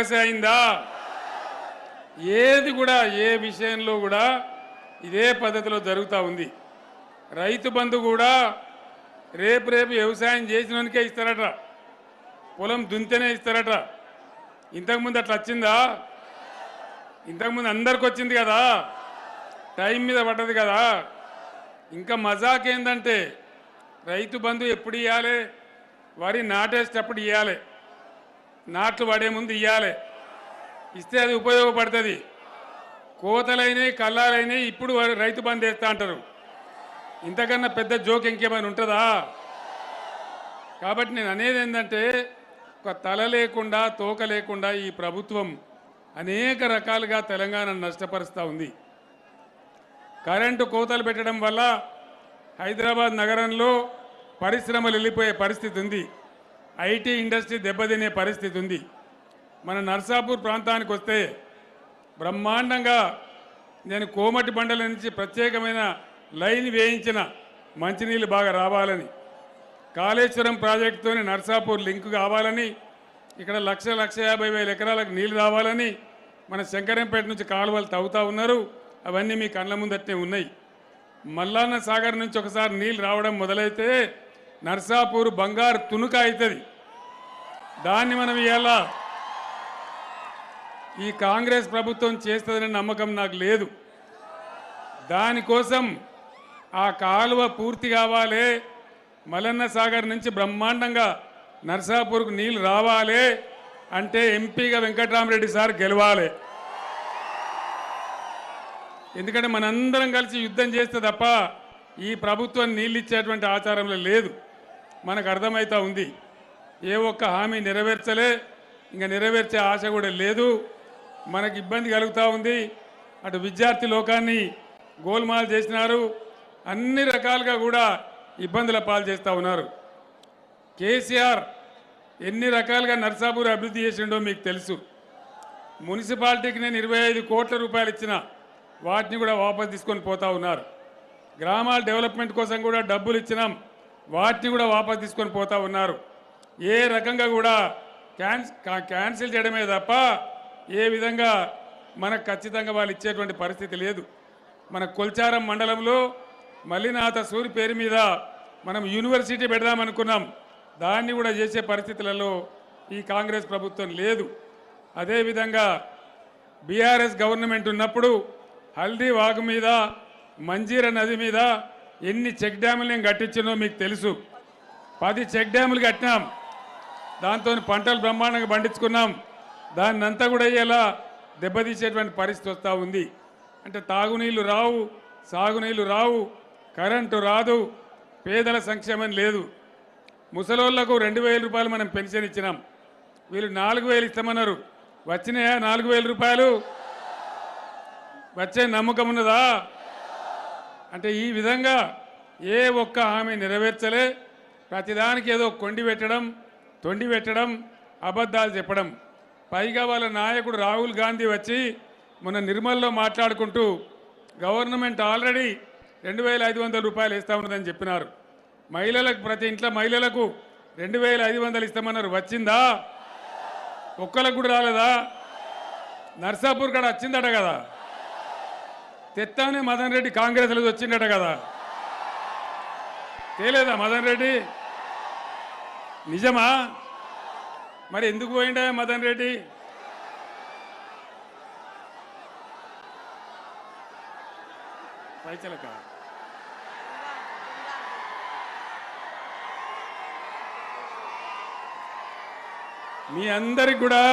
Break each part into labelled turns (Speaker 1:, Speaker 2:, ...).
Speaker 1: Bogus అయిందా? ఏది కూడా ఏ విషయంలో కూడా ఇదే పద్ధతిలో జరుగుతూ ఉంది. రైతు బంధు కూడా రేపు వ్యవసాయం చేసినోనికే ఇస్తారట, పొలం దున్నితేనే ఇస్తారట. ఇంతకుముందు అట్లా వచ్చిందా? ఇంతకుముందు అందరికి వచ్చింది కదా, టైం మీద పడ్డది కదా. ఇంకా మజాక్ ఏంటంటే రైతు బంధు ఎప్పుడు ఇవ్వాలి? వరి నాటేసేటప్పుడు ఇవ్వాలి, నాట్లు పడే ముందు ఇవ్వాలి. ఇస్తే అది ఉపయోగపడుతుంది. కోతలైనవి కల్లాలైనవి ఇప్పుడు రైతు బంధు వేస్తా అంటారు. ఇంతకన్నా పెద్ద జోక్ ఇంకేమైనా ఉంటుందా? కాబట్టి నేను అనేది ఏంటంటే ఒక తల లేకుండా తోక లేకుండా ఈ ప్రభుత్వం అనేక రకాలుగా తెలంగాణను నష్టపరుస్తూ ఉంది. కరెంటు కోతలు పెట్టడం వల్ల హైదరాబాద్ నగరంలో పరిశ్రమలు వెళ్ళిపోయే పరిస్థితి ఉంది. ఐటీ ఇండస్ట్రీ దెబ్బతినే పరిస్థితి ఉంది. మన నర్సాపూర్ ప్రాంతానికి వస్తే బ్రహ్మాండంగా నేను కోమటి బండల నుంచి ప్రత్యేకమైన లైన్ వేయించిన మంచినీళ్ళు బాగా రావాలని, కాళేశ్వరం ప్రాజెక్టుతోని నర్సాపూర్ లింక్ కావాలని, ఇక్కడ 1,50,000 ఎకరాలకు నీళ్లు రావాలని మన శంకరంపేట నుంచి కాలువలు తవ్వుతూ ఉన్నారు. అవన్నీ మీ కళ్ళ ముందట్నే ఉన్నాయి. మల్లాన్న సాగర్ నుంచి ఒకసారి నీళ్ళు రావడం మొదలైతే నర్సాపూర్ బంగారు తునుక అవుతుంది. దాన్ని మనం ఇవాళ ఈ కాంగ్రెస్ ప్రభుత్వం చేస్తుందనే నమ్మకం నాకు లేదు. దానికోసం ఆ కాలువ పూర్తి కావాలి, మల్లన్న సాగర్ నుంచి బ్రహ్మాండంగా నర్సాపూర్కు నీళ్లు రావాలి అంటే ఎంపీగా వెంకట్రామరెడ్డి సార్ గెలవాలి. ఎందుకంటే మనందరం కలిసి యుద్ధం చేస్తే తప్ప ఈ ప్రభుత్వం నీళ్ళు ఇచ్చేటువంటి ఆచారంలో లేదు. మనకు అర్థమవుతా ఉంది. ఏ ఒక్క హామీ నెరవేర్చలే, ఇంకా నెరవేర్చే ఆశ కూడా లేదు. మనకు ఇబ్బంది కలుగుతూ ఉంది. అటు విద్యార్థి లోకాన్ని గోల్మాల్ చేసినారు, అన్ని రకాలుగా కూడా ఇబ్బందుల పాలు చేస్తూ ఉన్నారు. కేసీఆర్ ఎన్ని రకాలుగా నర్సాపూర్ అభివృద్ధి చేసిండో మీకు తెలుసు. మున్సిపాలిటీకి నేను 25 కోట్ల రూపాయలు ఇచ్చిన, వాటిని కూడా వాపసు తీసుకొని పోతా ఉన్నారు. గ్రామాల డెవలప్మెంట్ కోసం కూడా డబ్బులు ఇచ్చినాం, వాటిని కూడా వాపసు తీసుకొని పోతా ఉన్నారు. ఏ రకంగా కూడా క్యాన్సిల్ చేయడమే తప్ప ఏ విధంగా మనకు ఖచ్చితంగా వాళ్ళు ఇచ్చేటువంటి పరిస్థితి లేదు. మన కొల్చారం మండలంలో మల్లినాథ సూరి పేరు మీద మనం యూనివర్సిటీ పెడదామనుకున్నాం, దాన్ని కూడా చేసే పరిస్థితులలో ఈ కాంగ్రెస్ ప్రభుత్వం లేదు. అదేవిధంగా బీఆర్ఎస్ గవర్నమెంట్ ఉన్నప్పుడు హల్దీ వాగు మీద, మంజీర నది మీద ఎన్ని చెక్ డ్యాములు నేను కట్టించినో మీకు తెలుసు. 10 చెక్ డ్యాములు కట్టినాం, దాంతో పంటలు బ్రహ్మాండంగా పండించుకున్నాం. దాన్ని అంతా కూడా ఇలా దెబ్బతీసేటువంటి పరిస్థితి వస్తూ ఉంది. అంటే తాగునీళ్ళు రావు, సాగునీళ్ళు రావు, కరెంటు రాదు, పేదల సంక్షేమం లేదు. ముసలోళ్లకు 2,000 రూపాయలు మనం పెన్షన్ ఇచ్చినాం, వీళ్ళు 4,000 ఇస్తామన్నారు. వచ్చినాయా 4,000 రూపాయలు? వచ్చే నమ్మకం ఉన్నదా? అంటే ఈ విధంగా ఏ ఒక్క హామీ నెరవేర్చలే. ప్రతిదానికి ఏదో కొండి పెట్టడం, తొండి పెట్టడం, అబద్ధాలు చెప్పడం. పైగా వాళ్ళ నాయకుడు రాహుల్ గాంధీ వచ్చి మొన్న నిర్మల్లో మాట్లాడుకుంటూ గవర్నమెంట్ ఆల్రెడీ 2,500 రూపాయలు ఇస్తా ఉన్నదని చెప్పినారు. మహిళలకు, ప్రతి ఇంట్లో మహిళలకు 2,500 ఇస్తామన్నారు. వచ్చిందా? ఒక్కలకు కూడా రాలేదా? నర్సాపూర్ కాడ వచ్చిందట కదా, తెత్తానే మదన్ రెడ్డి కాంగ్రెస్లో వచ్చిందట కదా, తేలేదా మదన్ రెడ్డి? నిజమా? మరి ఎందుకు పోయిండా మదన్ రెడ్డి? పైచలక మీ అందరికి కూడా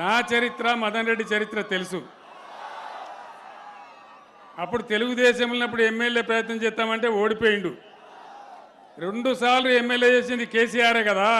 Speaker 1: నా చరిత్ర, మదన్ రెడ్డి చరిత్ర తెలుసు. అప్పుడు తెలుగుదేశం ఉన్నప్పుడు ఎమ్మెల్యే ప్రయత్నం చేస్తామంటే ఓడిపోయిండు. 2 సార్లు ఎమ్మెల్యే చేసింది కేసీఆరే కదా.